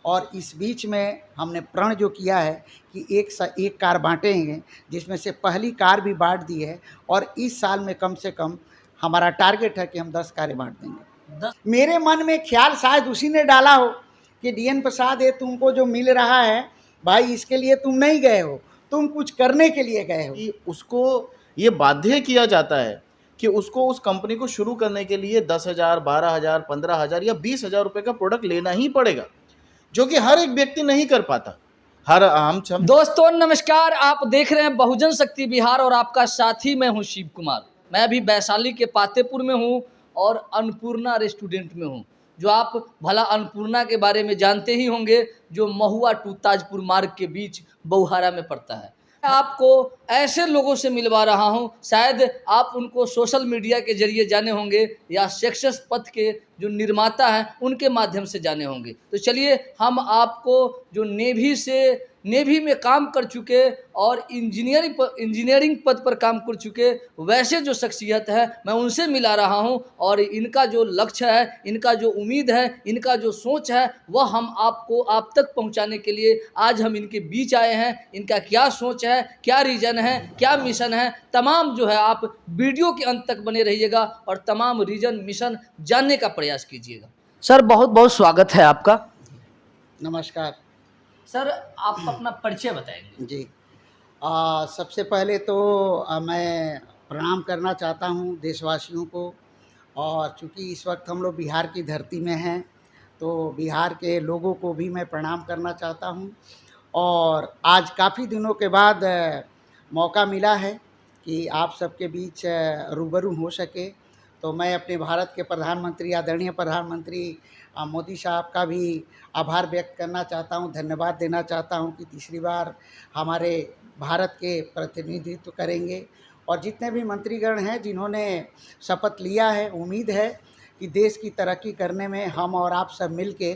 और इस बीच में हमने प्रण जो किया है कि एक कार बाँटेंगे, जिसमें से पहली कार भी बाँट दी है और इस साल में कम से कम हमारा टारगेट है कि हम 10 कारें बाँट देंगे। मेरे मन में ख्याल शायद उसी ने डाला हो कि डीएन प्रसाद, ये तुमको जो मिल रहा है भाई, इसके लिए तुम नहीं गए हो, तुम कुछ करने के लिए गए हो। कि उसको ये बाध्य किया जाता है कि उसको उस कंपनी को शुरू करने के लिए 10,000, 12,000, 15,000 या 20,000 रुपए का प्रोडक्ट लेना ही पड़ेगा, जो कि हर एक व्यक्ति नहीं कर पाता। हर हम दोस्तों नमस्कार, आप देख रहे हैं बहुजन शक्ति बिहार और आपका साथी मैं हूं शिव कुमार। मैं अभी वैशाली के पातेपुर में हूं और अन्नपूर्णा रेस्टोरेंट में हूं, जो आप भला अन्नपूर्णा के बारे में जानते ही होंगे, जो महुआ टू ताजपुर मार्ग के बीच बहुहारा में पड़ता है। आपको ऐसे लोगों से मिलवा रहा हूं, शायद आप उनको सोशल मीडिया के जरिए जाने होंगे या सक्सेस पथ के जो निर्माता हैं उनके माध्यम से जाने होंगे। तो चलिए हम आपको जो नेवी में काम कर चुके और इंजीनियरिंग पद पर काम कर चुके वैसे जो शख्सियत है मैं उनसे मिला रहा हूं, और इनका जो लक्ष्य है, इनका जो उम्मीद है, इनका जो सोच है, वह हम आपको आप तक पहुंचाने के लिए आज हम इनके बीच आए हैं। इनका क्या सोच है, क्या रीजन है, क्या मिशन है, तमाम जो है आप वीडियो के अंत तक बने रहिएगा और तमाम रीजन मिशन जानने का प्रयास कीजिएगा। सर बहुत बहुत स्वागत है आपका। नमस्कार सर आप अपना परिचय बताएंगे। जी। सबसे पहले तो मैं प्रणाम करना चाहता हूँ देशवासियों को, और चूँकि इस वक्त हम लोग बिहार की धरती में हैं तो बिहार के लोगों को भी मैं प्रणाम करना चाहता हूँ। और आज काफ़ी दिनों के बाद मौका मिला है कि आप सबके बीच रूबरू हो सके, तो मैं अपने भारत के प्रधानमंत्री, आदरणीय प्रधानमंत्री मोदी साहब का भी आभार व्यक्त करना चाहता हूं, धन्यवाद देना चाहता हूं कि तीसरी बार हमारे भारत के प्रतिनिधित्व करेंगे। और जितने भी मंत्रीगण हैं जिन्होंने शपथ लिया है, उम्मीद है कि देश की तरक्की करने में हम और आप सब मिल के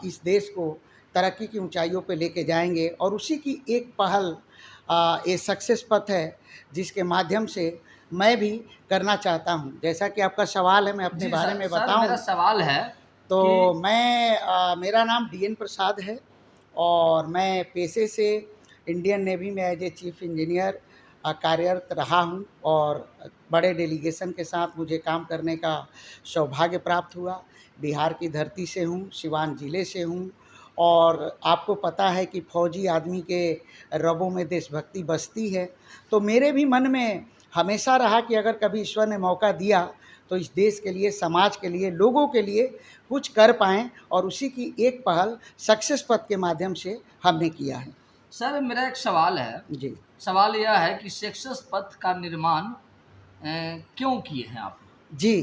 इस देश को तरक्की की ऊंचाइयों पे लेके जाएंगे। और उसी की एक पहल ये सक्सेस पथ है जिसके माध्यम से मैं भी करना चाहता हूं। जैसा कि आपका सवाल है, मैं अपने बारे में बताऊं। मेरा सवाल है तो मेरा नाम डीएन प्रसाद है और मैं पेशे से इंडियन नेवी में एज ए चीफ इंजीनियर कार्यरत रहा हूं, और बड़े डेलीगेशन के साथ मुझे काम करने का सौभाग्य प्राप्त हुआ। बिहार की धरती से हूं, सिवान ज़िले से हूं, और आपको पता है कि फौजी आदमी के रगों में देशभक्ति बसती है। तो मेरे भी मन में हमेशा रहा कि अगर कभी ईश्वर ने मौका दिया तो इस देश के लिए, समाज के लिए, लोगों के लिए कुछ कर पाएँ, और उसी की एक पहल सक्सेस पथ के माध्यम से हमने किया है। सर मेरा एक सवाल है जी। सवाल यह है कि सक्सेस पथ का निर्माण क्यों किए हैं आप? जी।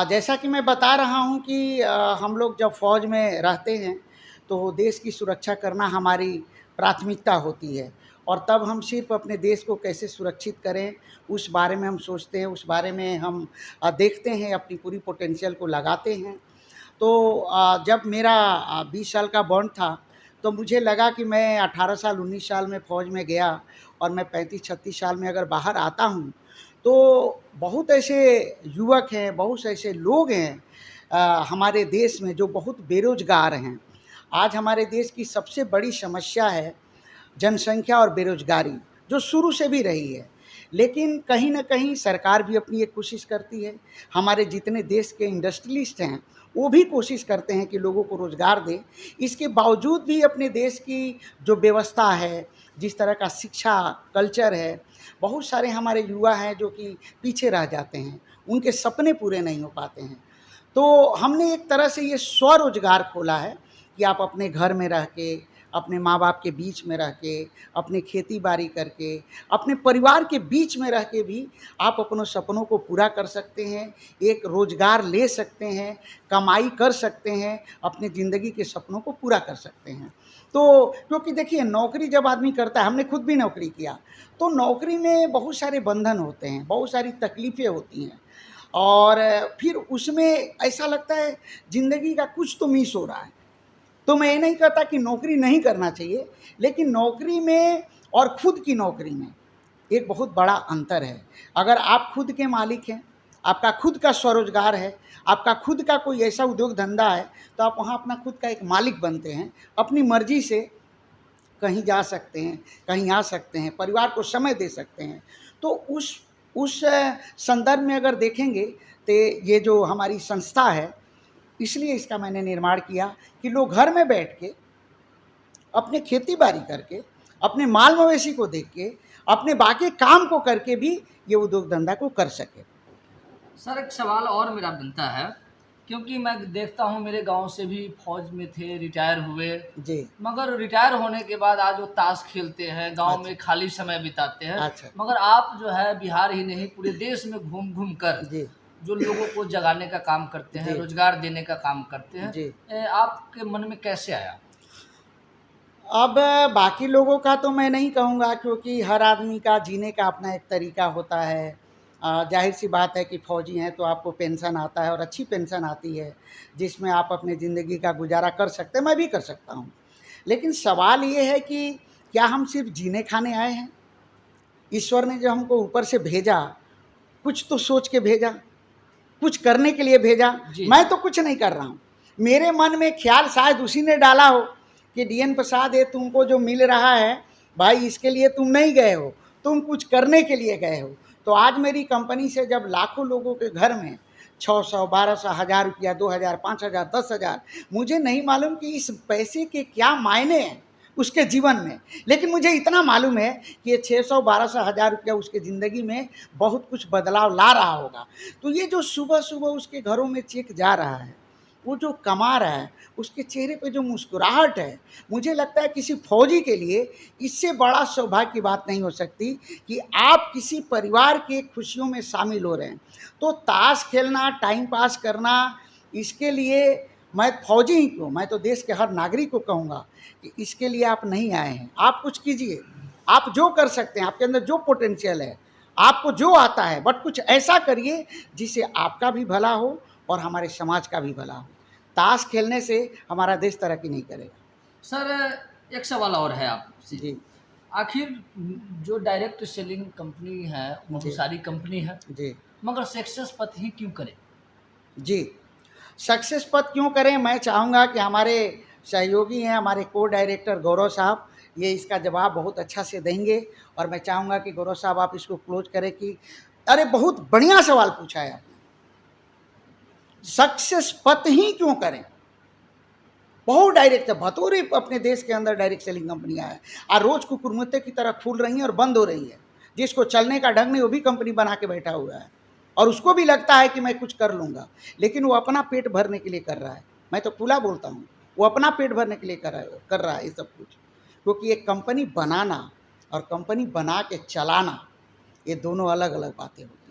जैसा कि मैं बता रहा हूं कि हम लोग जब फ़ौज में रहते हैं तो देश की सुरक्षा करना हमारी प्राथमिकता होती है, और तब हम सिर्फ अपने देश को कैसे सुरक्षित करें उस बारे में हम सोचते हैं, उस बारे में हम देखते हैं, अपनी पूरी पोटेंशियल को लगाते हैं। तो जब मेरा 20 साल का बॉन्ड था तो मुझे लगा कि मैं 18 साल 19 साल में फ़ौज में गया और मैं 35-36 साल में अगर बाहर आता हूँ तो बहुत ऐसे युवक हैं, बहुत से ऐसे लोग हैं हमारे देश में जो बहुत बेरोज़गार हैं। आज हमारे देश की सबसे बड़ी समस्या है जनसंख्या और बेरोज़गारी, जो शुरू से भी रही है। लेकिन कहीं न कहीं सरकार भी अपनी एक कोशिश करती है, हमारे जितने देश के इंडस्ट्रियलिस्ट हैं वो भी कोशिश करते हैं कि लोगों को रोज़गार दें। इसके बावजूद भी अपने देश की जो व्यवस्था है, जिस तरह का शिक्षा कल्चर है, बहुत सारे हमारे युवा हैं जो कि पीछे रह जाते हैं, उनके सपने पूरे नहीं हो पाते हैं। तो हमने एक तरह से ये स्वरोज़गार खोला है कि आप अपने घर में रह के, अपने माँ बाप के बीच में रह के, अपने खेती बाड़ी करके, अपने परिवार के बीच में रह के भी आप अपने सपनों को पूरा कर सकते हैं, एक रोज़गार ले सकते हैं, कमाई कर सकते हैं, अपनी ज़िंदगी के सपनों को पूरा कर सकते हैं। तो क्योंकि देखिए, नौकरी जब आदमी करता है, हमने खुद भी नौकरी किया, तो नौकरी में बहुत सारे बंधन होते हैं, बहुत सारी तकलीफ़ें होती हैं, और फिर उसमें ऐसा लगता है ज़िंदगी का कुछ तो मिस हो रहा है। तो मैं ये नहीं कहता कि नौकरी नहीं करना चाहिए, लेकिन नौकरी में और खुद की नौकरी में एक बहुत बड़ा अंतर है। अगर आप खुद के मालिक हैं आपका खुद का स्वरोजगार है, आपका खुद का कोई ऐसा उद्योग धंधा है, तो आप वहाँ अपना खुद का एक मालिक बनते हैं, अपनी मर्जी से कहीं जा सकते हैं, कहीं आ सकते हैं, परिवार को समय दे सकते हैं। तो उस संदर्भ में अगर देखेंगे तो ये जो हमारी संस्था है, इसलिए इसका मैंने निर्माण किया कि लोग घर में बैठ के अपने खेती बाड़ी करके, अपने माल मवेशी को देख के, अपने बाकी काम को करके भी ये उद्योग धंधा को कर सके। सर एक सवाल और मेरा बनता है, क्योंकि मैं देखता हूँ मेरे गांव से भी फौज में थे, रिटायर हुए, जी। मगर रिटायर होने के बाद आज वो ताश खेलते हैं, गांव अच्छा। में खाली समय बिताते हैं। अच्छा। मगर आप जो है बिहार ही नहीं पूरे देश में घूम घूम कर जी। जो लोगों को जगाने का काम करते हैं, जी। रोजगार देने का काम करते हैं। जी। आपके मन में कैसे आया? अब बाकी लोगों का तो मैं नहीं कहूँगा, क्योंकि हर आदमी का जीने का अपना एक तरीका होता है। जाहिर सी बात है कि फ़ौजी हैं तो आपको पेंशन आता है और अच्छी पेंशन आती है, जिसमें आप अपनी ज़िंदगी का गुजारा कर सकते हैं, मैं भी कर सकता हूँ। लेकिन सवाल ये है कि क्या हम सिर्फ जीने खाने आए हैं? ईश्वर ने जो हमको ऊपर से भेजा, कुछ तो सोच के भेजा, कुछ करने के लिए भेजा। मैं तो कुछ नहीं कर रहा हूँ, मेरे मन में ख्याल शायद उसी ने डाला हो कि DN प्रसाद, ये तुमको जो मिल रहा है भाई, इसके लिए तुम नहीं गए हो, तुम कुछ करने के लिए गए हो। तो आज मेरी कंपनी से जब लाखों लोगों के घर में 600, 1200, 1000 रुपया, 2000, 5000, 10,000, मुझे नहीं मालूम कि इस पैसे के क्या मायने हैं उसके जीवन में, लेकिन मुझे इतना मालूम है कि ये 600, 1200, 1000 रुपया उसके ज़िंदगी में बहुत कुछ बदलाव ला रहा होगा। तो ये जो सुबह सुबह उसके घरों में चेक जा रहा है, वो जो कमा रहा है, उसके चेहरे पे जो मुस्कुराहट है, मुझे लगता है किसी फौजी के लिए इससे बड़ा सौभाग्य की बात नहीं हो सकती कि आप किसी परिवार के खुशियों में शामिल हो रहे हैं। तो ताश खेलना, टाइम पास करना, इसके लिए मैं फौजी ही क्यों, मैं तो देश के हर नागरिक को कहूँगा कि इसके लिए आप नहीं आए हैं। आप कुछ कीजिए, आप जो कर सकते हैं, आपके अंदर जो पोटेंशियल है, आपको जो आता है, बट कुछ ऐसा करिए जिससे आपका भी भला हो और हमारे समाज का भी भला हो। ताश खेलने से हमारा देश तरक्की नहीं करेगा। सर एक सवाल और है आपसे जी। आखिर जो डायरेक्ट सेलिंग कंपनी है, बहुत सारी कंपनी है जी। मगर सक्सेस पथ ही क्यों करें? जी, सक्सेस पथ क्यों करें, मैं चाहूँगा कि हमारे सहयोगी हैं, हमारे को डायरेक्टर गौरव साहब, ये इसका जवाब बहुत अच्छा से देंगे। और मैं चाहूँगा कि गौरव साहब आप इसको क्लोज करें कि अरे बहुत बढ़िया सवाल पूछा है आपने, सक्सेस पथ ही क्यों करें। बहुत डायरेक्ट है, भतोरे अपने देश के अंदर डायरेक्ट सेलिंग कंपनियां हैं और रोज कुकुरमुत्ते की तरह खुल रही हैं और बंद हो रही है। जिसको चलने का ढंग नहीं, वो भी कंपनी बना के बैठा हुआ है और उसको भी लगता है कि मैं कुछ कर लूँगा, लेकिन वो अपना पेट भरने के लिए कर रहा है। मैं तो खुला बोलता हूँ, वो अपना पेट भरने के लिए कर रहा है ये सब कुछ। क्योंकि एक कंपनी बनाना और कंपनी बना के चलाना, ये दोनों अलग अलग बातें होती हैं।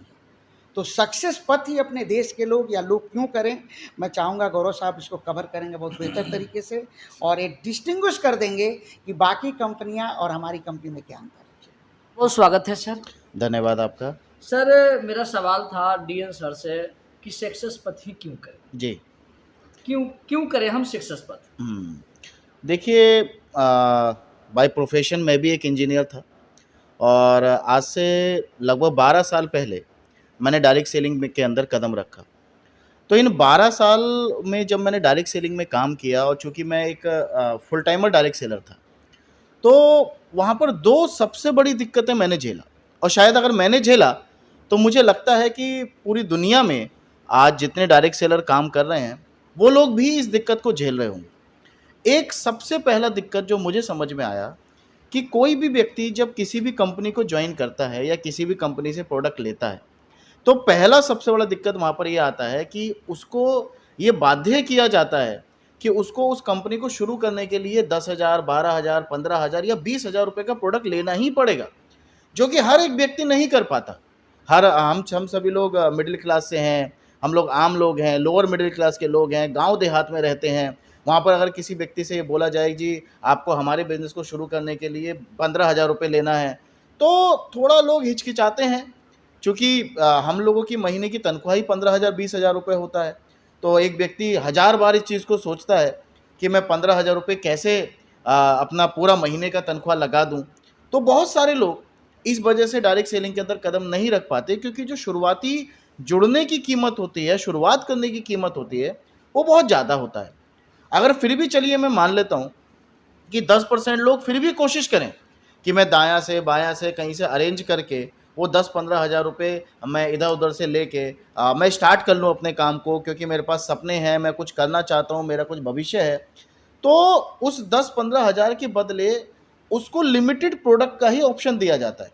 तो सक्सेस पथ ही अपने देश के लोग या लोग क्यों करें, मैं चाहूँगा गौरव साहब इसको कवर करेंगे बहुत बेहतर तरीके से और एक डिस्टिंग्विश कर देंगे कि बाकी कंपनियां और हमारी कंपनी में क्या अंतर है। बहुत स्वागत है सर। धन्यवाद आपका। सर मेरा सवाल था DN सर से कि सक्सेस पथ ही क्यों करें? जी, क्यों करें हम सक्सेस पथ? देखिए, बाय प्रोफेशन मैं भी एक इंजीनियर था और आज से लगभग 12 साल पहले मैंने डायरेक्ट सेलिंग के अंदर कदम रखा। तो इन 12 साल में जब मैंने डायरेक्ट सेलिंग में काम किया और चूँकि मैं एक फुल टाइमर डायरेक्ट सेलर था, तो वहाँ पर 2 सबसे बड़ी दिक्कतें मैंने झेला और शायद अगर मैंने झेला तो मुझे लगता है कि पूरी दुनिया में आज जितने डायरेक्ट सेलर काम कर रहे हैं वो लोग भी इस दिक्कत को झेल रहे होंगे। एक सबसे पहला दिक्कत जो मुझे समझ में आया कि कोई भी व्यक्ति जब किसी भी कंपनी को ज्वाइन करता है या किसी भी कंपनी से प्रोडक्ट लेता है, तो पहला सबसे बड़ा दिक्कत वहाँ पर ये आता है कि उसको ये बाध्य किया जाता है कि उसको उस कंपनी को शुरू करने के लिए 10,000, 12,000, 15,000 या 20,000 रुपये का प्रोडक्ट लेना ही पड़ेगा, जो कि हर एक व्यक्ति नहीं कर पाता। हम सभी लोग मिडिल क्लास से हैं, हम लोग आम लोग हैं, लोअर मिडिल क्लास के लोग हैं, गांव देहात में रहते हैं। वहाँ पर अगर किसी व्यक्ति से ये बोला जाए जी आपको हमारे बिज़नेस को शुरू करने के लिए 15,000 रुपये लेना है, तो थोड़ा लोग हिचकिचाते हैं। चूँकि हम लोगों की महीने की तनख्वाह ही 15,000, 20,000 रुपये होता है, तो एक व्यक्ति 1000 बार इस चीज़ को सोचता है कि मैं 15,000 रुपये कैसे अपना पूरा महीने का तनख्वाह लगा दूं। तो बहुत सारे लोग इस वजह से डायरेक्ट सेलिंग के अंदर कदम नहीं रख पाते, क्योंकि जो शुरुआती जुड़ने की कीमत होती है, शुरुआत करने की कीमत होती है, वो बहुत ज़्यादा होता है। अगर फिर भी चलिए मैं मान लेता हूँ कि 10% लोग फिर भी कोशिश करें कि मैं दायाँ से बायाँ से कहीं से अरेंज करके वो 10-15 हज़ार रुपये मैं इधर-उधर से लेके मैं स्टार्ट कर लूँ अपने काम को, क्योंकि मेरे पास सपने हैं, मैं कुछ करना चाहता हूँ, मेरा कुछ भविष्य है। तो उस 10-15 हज़ार के बदले उसको लिमिटेड प्रोडक्ट का ही ऑप्शन दिया जाता है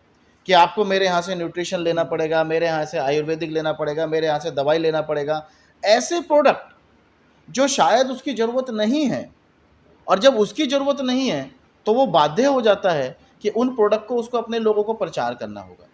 कि आपको मेरे यहाँ से न्यूट्रिशन लेना पड़ेगा, मेरे यहाँ से आयुर्वेदिक लेना पड़ेगा, मेरे यहाँ से दवाई लेना पड़ेगा। ऐसे प्रोडक्ट जो शायद उसकी ज़रूरत नहीं है, और जब उसकी ज़रूरत नहीं है तो वो बाध्य हो जाता है कि उन प्रोडक्ट को उसको अपने लोगों को प्रचार करना होगा।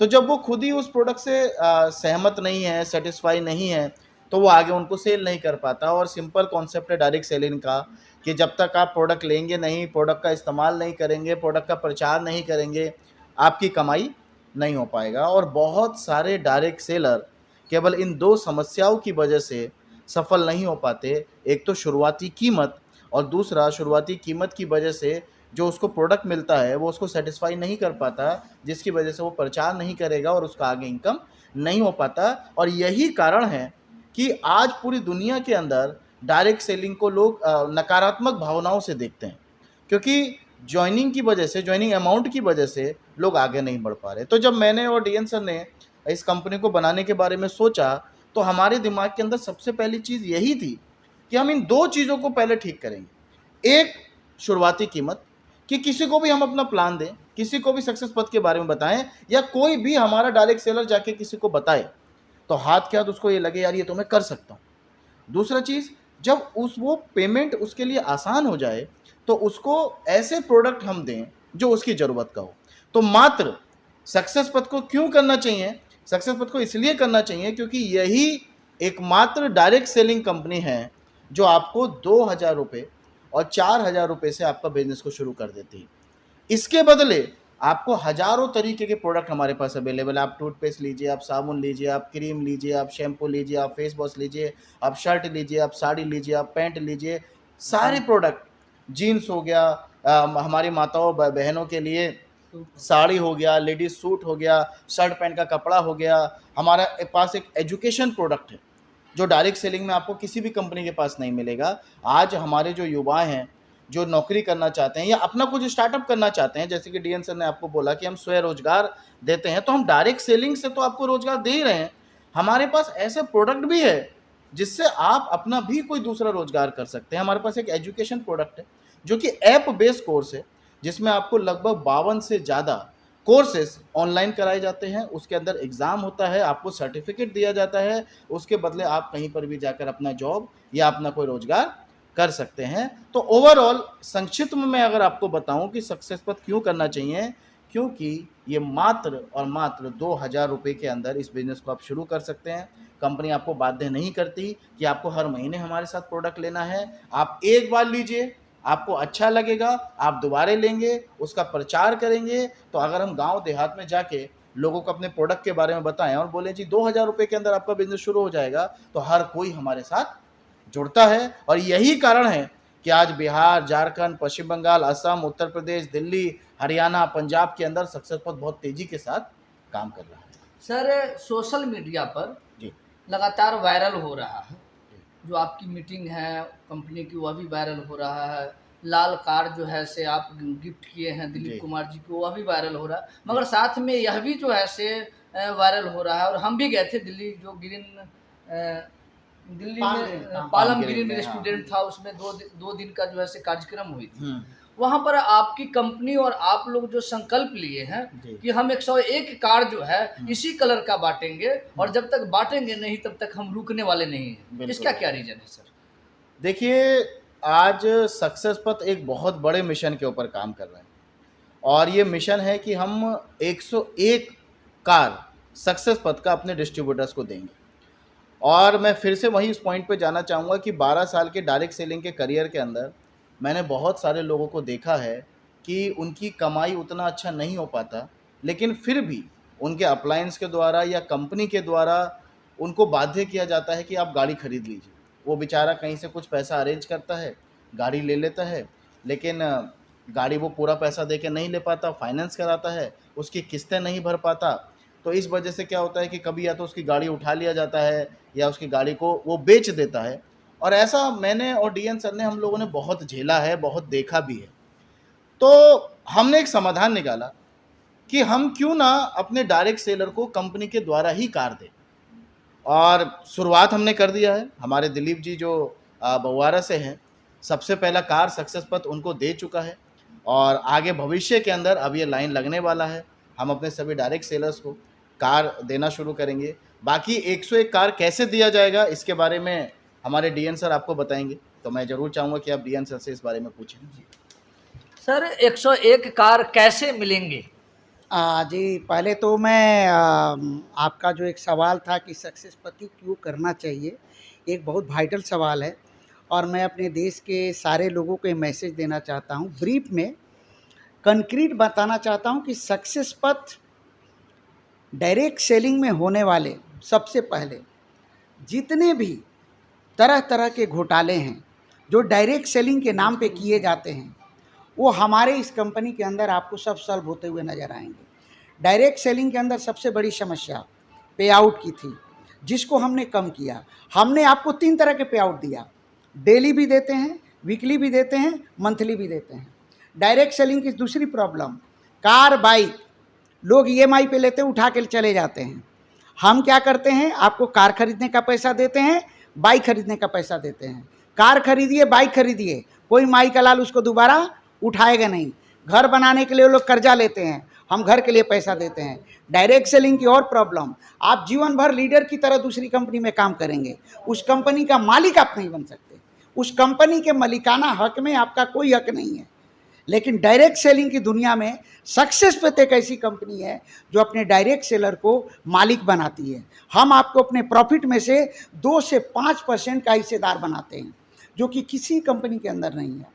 तो जब वो खुद ही उस प्रोडक्ट से सहमत नहीं है, सेटिस्फाई नहीं है, तो वो आगे उनको सेल नहीं कर पाता। और सिंपल कॉन्सेप्ट है डायरेक्ट सेलिंग का कि जब तक आप प्रोडक्ट लेंगे नहीं, प्रोडक्ट का इस्तेमाल नहीं करेंगे, प्रोडक्ट का प्रचार नहीं करेंगे, आपकी कमाई नहीं हो पाएगा। और बहुत सारे डायरेक्ट सेलर केवल इन 2 समस्याओं की वजह से सफल नहीं हो पाते। एक तो शुरुआती कीमत, और दूसरा शुरुआती कीमत की वजह से जो उसको प्रोडक्ट मिलता है वो उसको सेटिस्फाई नहीं कर पाता, जिसकी वजह से वो प्रचार नहीं करेगा और उसका आगे इनकम नहीं हो पाता। और यही कारण है कि आज पूरी दुनिया के अंदर डायरेक्ट सेलिंग को लोग नकारात्मक भावनाओं से देखते हैं, क्योंकि जॉइनिंग की वजह से, जॉइनिंग अमाउंट की वजह से लोग आगे नहीं बढ़ पा रहे। तो जब मैंने और डीएन सर ने इस कंपनी को बनाने के बारे में सोचा, तो हमारे दिमाग के अंदर सबसे पहली चीज़ यही थी कि हम इन 2 चीज़ों को पहले ठीक करेंगे। एक, शुरुआती कीमत, कि किसी को भी हम अपना प्लान दें, किसी को भी सक्सेस पथ के बारे में बताएं, या कोई भी हमारा डायरेक्ट सेलर जाके किसी को बताए तो हाथ के हाथ उसको ये लगे यार ये तो मैं कर सकता हूँ। दूसरा चीज़, जब वो पेमेंट उसके लिए आसान हो जाए तो उसको ऐसे प्रोडक्ट हम दें जो उसकी ज़रूरत का हो। तो मात्र सक्सेस पथ को क्यों करना चाहिए? सक्सेस पथ को इसलिए करना चाहिए क्योंकि यही एकमात्र डायरेक्ट सेलिंग कंपनी है जो आपको 2,000 रुपये और 4,000 रुपये से आपका बिजनेस को शुरू कर देती है। इसके बदले आपको हज़ारों तरीके के प्रोडक्ट हमारे पास अवेलेबल है। आप टूथपेस्ट लीजिए, आप साबुन लीजिए, आप क्रीम लीजिए, आप शैम्पू लीजिए, आप फेस वॉश लीजिए, आप शर्ट लीजिए, आप साड़ी लीजिए, आप पैंट लीजिए, सारे प्रोडक्ट, जीन्स हो गया, हमारी माताओं बहनों के लिए साड़ी हो गया, लेडीज सूट हो गया, शर्ट पैंट का कपड़ा हो गया। हमारे पास एक एजुकेशन प्रोडक्ट है जो डायरेक्ट सेलिंग में आपको किसी भी कंपनी के पास नहीं मिलेगा। आज हमारे जो युवा हैं, जो नौकरी करना चाहते हैं या अपना कुछ स्टार्टअप करना चाहते हैं, जैसे कि डीएन सर ने आपको बोला कि हम स्वरोजगार देते हैं, तो हम डायरेक्ट सेलिंग से तो आपको रोजगार दे ही रहे हैं। हमारे पास ऐसे प्रोडक्ट भी है जिससे आप अपना भी कोई दूसरा रोजगार कर सकते हैं। हमारे पास एक एजुकेशन प्रोडक्ट है जो कि ऐप बेस्ड कोर्स है, जिसमें आपको लगभग 52 से ज़्यादा कोर्सेस ऑनलाइन कराए जाते हैं। उसके अंदर एग्ज़ाम होता है, आपको सर्टिफिकेट दिया जाता है, उसके बदले आप कहीं पर भी जाकर अपना जॉब या अपना कोई रोजगार कर सकते हैं। तो ओवरऑल संक्षिप्त में मैं अगर आपको बताऊं कि सक्सेस पथ क्यों करना चाहिए, क्योंकि ये मात्र और मात्र 2,000 रुपये के अंदर इस बिज़नेस को आप शुरू कर सकते हैं। कंपनी आपको बाध्य नहीं करती कि आपको हर महीने हमारे साथ प्रोडक्ट लेना है। आप एक बार लीजिए, आपको अच्छा लगेगा, आप दोबारा लेंगे, उसका प्रचार करेंगे। तो अगर हम गांव देहात में जाके लोगों को अपने प्रोडक्ट के बारे में बताएं और बोलें जी 2,000 रुपये के अंदर आपका बिजनेस शुरू हो जाएगा, तो हर कोई हमारे साथ जुड़ता है। और यही कारण है कि आज बिहार, झारखंड, पश्चिम बंगाल, असम, उत्तर प्रदेश, दिल्ली, हरियाणा, पंजाब के अंदर सक्सेस पथ बहुत तेजी के साथ काम कर रहा है। सर, सोशल मीडिया पर जी लगातार वायरल हो रहा है, जो आपकी मीटिंग है कंपनी की वह भी वायरल हो रहा है, लाल कार जो है से आप गिफ्ट किए हैं जी। दिलीप कुमार जी को, वह भी वायरल हो रहा है, मगर साथ में यह भी जो है से वायरल हो रहा है। और हम भी गए थे दिल्ली, जो दिल्ली में पालम ग्रीन रेस्टोरेंट था, उसमें दो दिन का जो है से कार्यक्रम हुई थी। वहाँ पर आपकी कंपनी और आप लोग जो संकल्प लिए हैं कि हम 101 कार जो है इसी कलर का बांटेंगे, और जब तक बांटेंगे नहीं तब तक हम रुकने वाले नहीं हैं। इसका क्या रीजन है सर? देखिए, आज सक्सेस पथ एक बहुत बड़े मिशन के ऊपर काम कर रहे हैं, और ये मिशन है कि हम 101 कार सक्सेस पथ का अपने डिस्ट्रीब्यूटर्स को देंगे। और मैं फिर से वही उस पॉइंट पे जाना चाहूँगा कि 12 साल के डायरेक्ट सेलिंग के करियर के अंदर मैंने बहुत सारे लोगों को देखा है कि उनकी कमाई उतना अच्छा नहीं हो पाता, लेकिन फिर भी उनके अप्लायंस के द्वारा या कंपनी के द्वारा उनको बाध्य किया जाता है कि आप गाड़ी खरीद लीजिए। वो बेचारा कहीं से कुछ पैसा अरेंज करता है, गाड़ी ले लेता है, लेकिन गाड़ी वो पूरा पैसा दे के नहीं ले पाता, फाइनेंस कराता है, उसकी किस्तें नहीं भर पाता, तो इस वजह से क्या होता है कि कभी या तो उसकी गाड़ी उठा लिया जाता है या उसकी गाड़ी को वो बेच देता है। और ऐसा मैंने और डीएन सर ने हम लोगों ने बहुत झेला है, बहुत देखा भी है। तो हमने एक समाधान निकाला कि हम क्यों ना अपने डायरेक्ट सेलर को कंपनी के द्वारा ही कार दें, और शुरुआत हमने कर दिया है। हमारे दिलीप जी जो बवारा से हैं, सबसे पहला कार सक्सेस पथ उनको दे चुका है, और आगे भविष्य के अंदर अब ये लाइन लगने वाला है। हम अपने सभी डायरेक्ट सेलर्स को कार देना शुरू करेंगे। बाकी 101 कार कैसे दिया जाएगा इसके बारे में हमारे डीएन सर आपको बताएंगे, तो मैं ज़रूर चाहूँगा कि आप डीएन सर से इस बारे में पूछें। सर 101 कार कैसे मिलेंगे? जी, पहले तो मैं आपका जो एक सवाल था कि सक्सेस पति क्यों करना चाहिए, एक बहुत वाइटल सवाल है, और मैं अपने देश के सारे लोगों को ये मैसेज देना चाहता हूँ। ब्रीफ में कंक्रीट बताना चाहता हूँ कि सक्सेस पथ डायरेक्ट सेलिंग में होने वाले सबसे पहले जितने भी तरह तरह के घोटाले हैं जो डायरेक्ट सेलिंग के नाम पे किए जाते हैं, वो हमारे इस कंपनी के अंदर आपको सब सॉल्व होते हुए नज़र आएंगे। डायरेक्ट सेलिंग के अंदर सबसे बड़ी समस्या पे आउट की थी, जिसको हमने कम किया। हमने आपको 3 तरह के पे आउट दिया, डेली भी देते हैं, वीकली भी देते हैं, मंथली भी देते हैं। डायरेक्ट सेलिंग की दूसरी प्रॉब्लम, कार बाइक लोग ईएमआई पे लेते हैं, उठा के चले जाते हैं। हम क्या करते हैं, आपको कार खरीदने का पैसा देते हैं, बाइक खरीदने का पैसा देते हैं। कार खरीदिए, बाइक खरीदिए, कोई माई का लाल उसको दोबारा उठाएगा नहीं। घर बनाने के लिए वो लोग कर्जा लेते हैं, हम घर के लिए पैसा देते हैं। डायरेक्ट सेलिंग की और प्रॉब्लम, आप जीवन भर लीडर की तरह दूसरी कंपनी में काम करेंगे, उस कंपनी का मालिक आप नहीं बन सकते, उस कंपनी के मालिकाना हक में आपका कोई हक नहीं है। लेकिन डायरेक्ट सेलिंग की दुनिया में सक्सेस पथ एक ऐसी कंपनी है जो अपने डायरेक्ट सेलर को मालिक बनाती है। हम आपको अपने प्रॉफिट में से 2 से 5% का हिस्सेदार बनाते हैं, जो कि किसी कंपनी के अंदर नहीं है।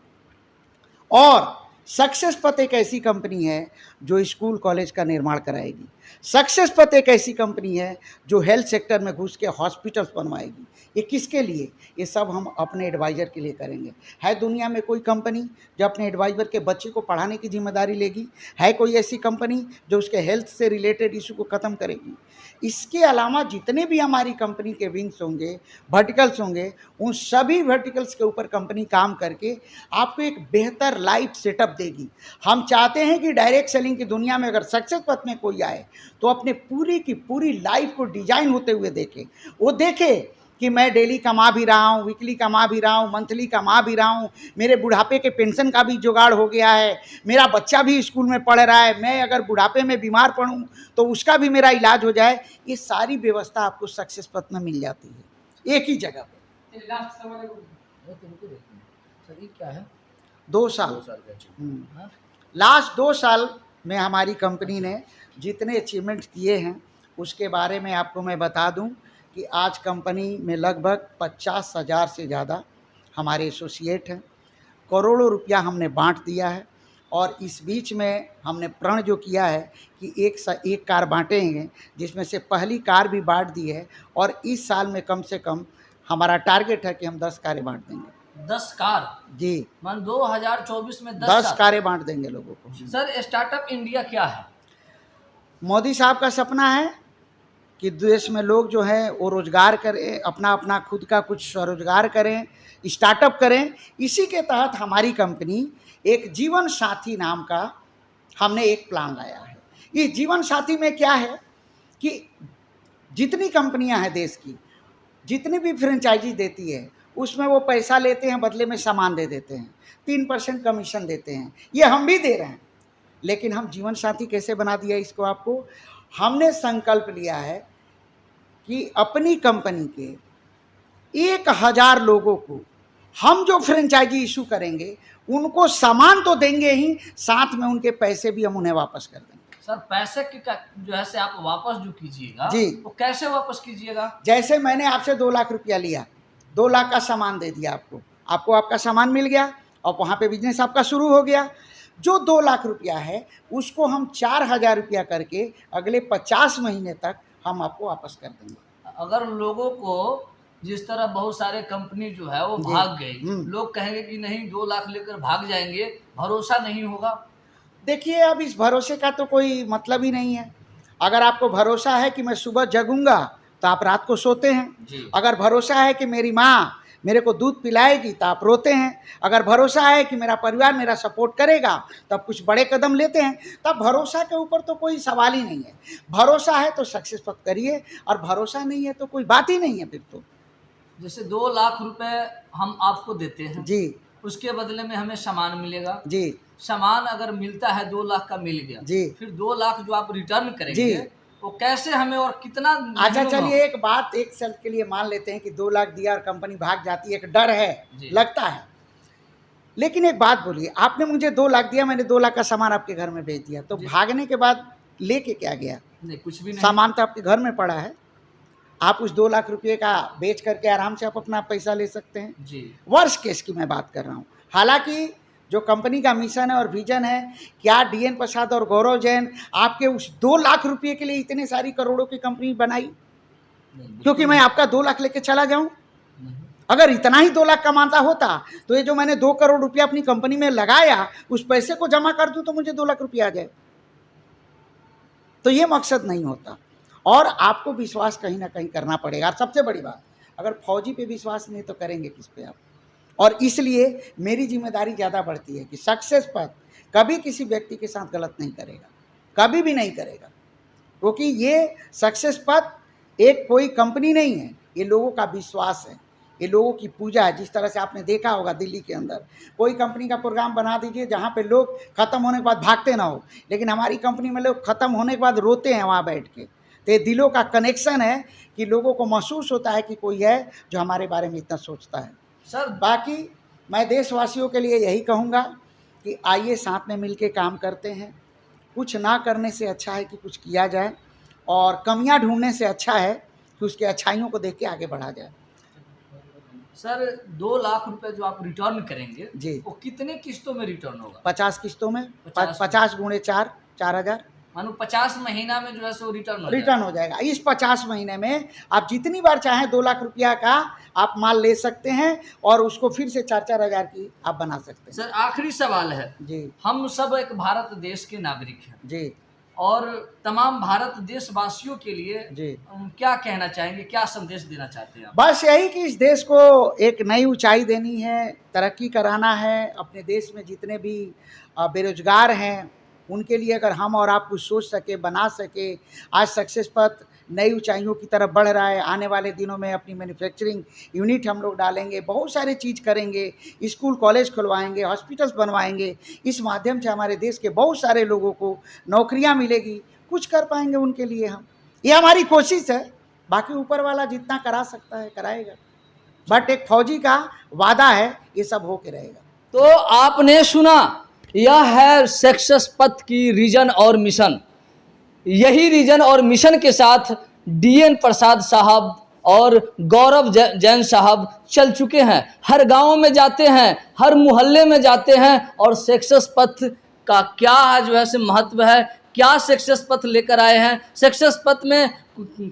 और सक्सेस पथ एक ऐसी कंपनी है जो स्कूल कॉलेज का निर्माण कराएगी। सक्सेस पथ एक ऐसी कंपनी है जो हेल्थ सेक्टर में घुस के हॉस्पिटल्स बनवाएगी। ये किसके लिए? ये सब हम अपने एडवाइज़र के लिए करेंगे। है दुनिया में कोई कंपनी जो अपने एडवाइज़र के बच्चे को पढ़ाने की जिम्मेदारी लेगी? है कोई ऐसी कंपनी जो उसके हेल्थ से रिलेटेड इशू को ख़त्म करेगी? इसके अलावा जितने भी हमारी कंपनी के विंग्स होंगे, वर्टिकल्स होंगे, उन सभी वर्टिकल्स के ऊपर कंपनी काम करके आपको एक बेहतर लाइफ सेटअप देगी। हम चाहते हैं कि डायरेक्ट सेलिंग की दुनिया में अगर सक्सेस पथ में कोई आए तो अपने पूरी की पूरी लाइफ को डिजाइन होते हुए देखे। वो देखे कि मैं डेली कमा भी रहा हूँ, वीकली कमा भी रहा हूँ, मंथली कमा भी रहा हूँ, मेरे बुढ़ापे के पेंशन का भी जुगाड़ हो गया है, मेरा बच्चा भी स्कूल में पढ़ रहा है, मैं अगर बुढ़ापे में बीमार पड़ूँ तो उसका भी मेरा इलाज हो जाए। ये सारी व्यवस्था आपको सक्सेस पथ में मिल जाती है एक ही जगह पे। क्या है 2 साल लास्ट 2 साल में हमारी कंपनी ने जितने अचीवमेंट किए हैं उसके बारे में आपको मैं बता दूं कि आज कंपनी में लगभग 50,000 से ज़्यादा हमारे एसोसिएट हैं। करोड़ों रुपया हमने बांट दिया है, और इस बीच में हमने प्रण जो किया है कि एक कार बांटेंगे, जिसमें से पहली कार भी बांट दी है, और इस साल में कम से कम हमारा टारगेट है कि हम 10 कारें बांट देंगे। 10 कार जी, मान 2024 में 10 कारें बांट देंगे लोगों को। सर स्टार्टअप इंडिया क्या है? मोदी साहब का सपना है कि देश में लोग जो हैं वो रोज़गार करें, अपना अपना खुद का कुछ स्वरोजगार करें, स्टार्टअप करें। इसी के तहत हमारी कंपनी एक जीवन साथी नाम का हमने एक प्लान लाया है। इस जीवन साथी में क्या है कि जितनी कंपनियां हैं देश की, जितनी भी फ्रेंचाइजी देती है, उसमें वो पैसा लेते हैं, बदले में सामान दे देते हैं, 3% कमीशन देते हैं। ये हम भी दे रहे हैं, लेकिन हम जीवन साथी कैसे बना दिया इसको आपको, हमने संकल्प लिया है कि अपनी कंपनी के 1000 लोगों को हम जो फ्रेंचाइजी इशू करेंगे उनको सामान तो देंगे ही, साथ में उनके पैसे भी हम उन्हें वापस कर देंगे। सर पैसे की जो है से आप वापस जो कीजिएगा जी, वो कैसे वापस कीजिएगा? जैसे मैंने आपसे 2 लाख रुपया लिया, 2 लाख का सामान दे दिया आपको आपका सामान मिल गया और वहाँ पे बिजनेस आपका शुरू हो गया। जो 2 लाख रुपया है उसको हम 4000 रुपया करके अगले 50 महीने तक हम आपको वापस कर देंगे। अगर लोगों को जिस तरह बहुत सारे कंपनी जो है वो भाग गई, लोग कहेंगे कि नहीं 2 लाख लेकर भाग जाएंगे, भरोसा नहीं होगा। देखिए, अब इस भरोसे का तो कोई मतलब ही नहीं है। अगर आपको भरोसा है कि मैं सुबह जगूंगा तो आप रात को सोते हैं। जी। अगर भरोसा है कि मेरी माँ मेरे को दूध पिलाएगी तो आप रोते हैं। अगर भरोसा है कि मेरा परिवार मेरा सपोर्ट करेगा तो आप कुछ बड़े कदम लेते हैं। तब भरोसा के ऊपर तो कोई सवाल ही नहीं है। भरोसा है तो सक्सेस पथ करिए, और भरोसा नहीं है तो कोई बात ही नहीं है फिर तो। जैसे 2 लाख रुपए हम आपको देते हैं जी उसके बदले में हमें सामान मिलेगा। जी सामान अगर मिलता है 2 लाख का मिल गया, जी फिर 2 लाख जो आप रिटर्न करेंगे जी। वो कैसे हमें और कितना अच्छा महीनों में चलिए एक बात एक साल के लिए मान लेते हैं कि 2 लाख दिया और कंपनी भाग जाती है, एक डर है, जी। लगता है। लेकिन एक बात बोलिए, आपने मुझे 2 लाख दिया, मैंने 2 लाख का सामान आपके घर में भेज दिया, तो जी। भागने के बाद लेके क्या गया? नहीं, कुछ भी नहीं। सामान तो आपके घर में पड़ा है। आप उस 2 लाख रुपये का बेच करके आराम से आप अपना पैसा ले सकते हैं। जी। वर्स्ट केस की मैं बात कर रहा हूँ। हालांकि जो कंपनी का मिशन है और विजन है, क्या डीएन प्रसाद और गौरव जैन आपके उस 2 लाख रुपये के लिए इतने सारी करोड़ों की कंपनी बनाई? नहीं, क्योंकि मैं आपका 2 लाख लेके चला जाऊं? नहीं। अगर इतना ही 2 लाख कमाता होता तो ये जो मैंने 2 करोड़ रुपया अपनी कंपनी में लगाया, उस पैसे को जमा कर दूं तो मुझे 2 लाख रुपया आ जाए। तो ये मकसद नहीं होता, और आपको विश्वास कहीं ना कहीं करना पड़ेगा। और सबसे बड़ी बात, अगर फौजी पे विश्वास नहीं तो करेंगे किस पे आप? और इसलिए मेरी जिम्मेदारी ज़्यादा बढ़ती है कि सक्सेस पथ कभी किसी व्यक्ति के साथ गलत नहीं करेगा, कभी भी नहीं करेगा। क्योंकि ये सक्सेस पथ एक कोई कंपनी नहीं है, ये लोगों का विश्वास है, ये लोगों की पूजा है। जिस तरह से आपने देखा होगा दिल्ली के अंदर कोई कंपनी का प्रोग्राम बना दीजिए जहाँ पे लोग ख़त्म होने के बाद भागते ना हो, लेकिन हमारी कंपनी में लोग ख़त्म होने के बाद रोते हैं वहाँ बैठ के। तो ये दिलों का कनेक्शन है कि लोगों को महसूस होता है कि कोई है जो हमारे बारे में इतना सोचता है। सर बाकी मैं देशवासियों के लिए यही कहूँगा कि आइए साथ में मिलके काम करते हैं। कुछ ना करने से अच्छा है कि कुछ किया जाए, और कमियां ढूंढने से अच्छा है कि उसकी अच्छाइयों को देख के आगे बढ़ा जाए। सर 2 लाख रुपए जो आप रिटर्न करेंगे जी। वो कितने किस्तों में रिटर्न होगा? 50 किस्तों में 50 50 गुणे 4 4000 मानो 50 महीना में जो है सो रिटर्न हो रिटर्न हो जाएगा। इस 50 महीने में आप जितनी बार चाहें 2 लाख रुपया का आप माल ले सकते हैं, और उसको फिर से 4-4 हज़ार की आप बना सकते हैं। सर आखिरी सवाल है, जी हम सब एक भारत देश के नागरिक हैं जी और तमाम भारत देशवासियों के लिए जी क्या कहना चाहेंगे, क्या संदेश देना चाहते हैं आप? बस यही कि इस देश को एक नई ऊंचाई देनी है, तरक्की कराना है। अपने देश में जितने भी बेरोजगार हैं उनके लिए अगर हम और आप कुछ सोच सके, बना सके, आज सक्सेस पथ नई ऊंचाइयों की तरफ बढ़ रहा है। आने वाले दिनों में अपनी मैन्युफैक्चरिंग यूनिट हम लोग डालेंगे, बहुत सारे चीज़ करेंगे, स्कूल कॉलेज खुलवाएंगे, हॉस्पिटल्स बनवाएंगे। इस माध्यम से हमारे देश के बहुत सारे लोगों को नौकरियां मिलेगी, कुछ कर पाएंगे उनके लिए हम। ये हमारी कोशिश है, बाकी ऊपर वाला जितना करा सकता है कराएगा, बट एक फौजी का वादा है ये सब हो के रहेगा। तो आपने सुना, यह है सक्सेस पथ की रीजन और मिशन। यही रीजन और मिशन के साथ डीएन प्रसाद साहब और गौरव जैन साहब चल चुके हैं। हर गांव में जाते हैं, हर मोहल्ले में जाते हैं, और सक्सेस पथ का क्या जो है से महत्व है, क्या सक्सेस पथ लेकर आए हैं, सक्सेस पथ में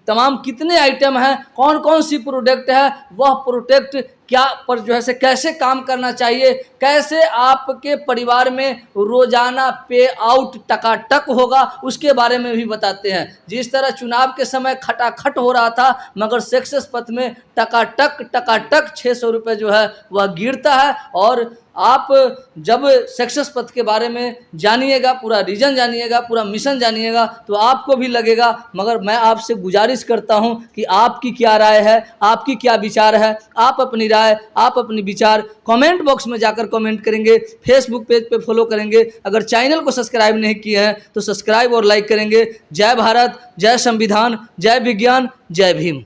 तमाम कितने आइटम हैं, कौन कौन सी प्रोडक्ट है, वह प्रोडक्ट क्या पर जो है से कैसे काम करना चाहिए, कैसे आपके परिवार में रोजाना पे आउट टकाटक होगा, उसके बारे में भी बताते हैं। जिस तरह चुनाव के समय खटाखट हो रहा था, मगर सक्सेस पथ में टकाटक 600 रुपये जो है वह गिरता है। और आप जब सक्सेस पथ के बारे में जानिएगा, पूरा रीजन जानिएगा, पूरा मिशन जानिएगा, तो आपको भी लगेगा। मगर मैं आपसे गुजारिश करता हूं कि आपकी क्या राय है, आपकी क्या विचार है, आप अपनी राय, आप अपनी विचार कमेंट बॉक्स में जाकर कमेंट करेंगे, फेसबुक पेज पे फॉलो करेंगे। अगर चैनल को सब्सक्राइब नहीं किए हैं तो सब्सक्राइब और लाइक करेंगे। जय भारत, जय संविधान, जय विज्ञान, जय भीम।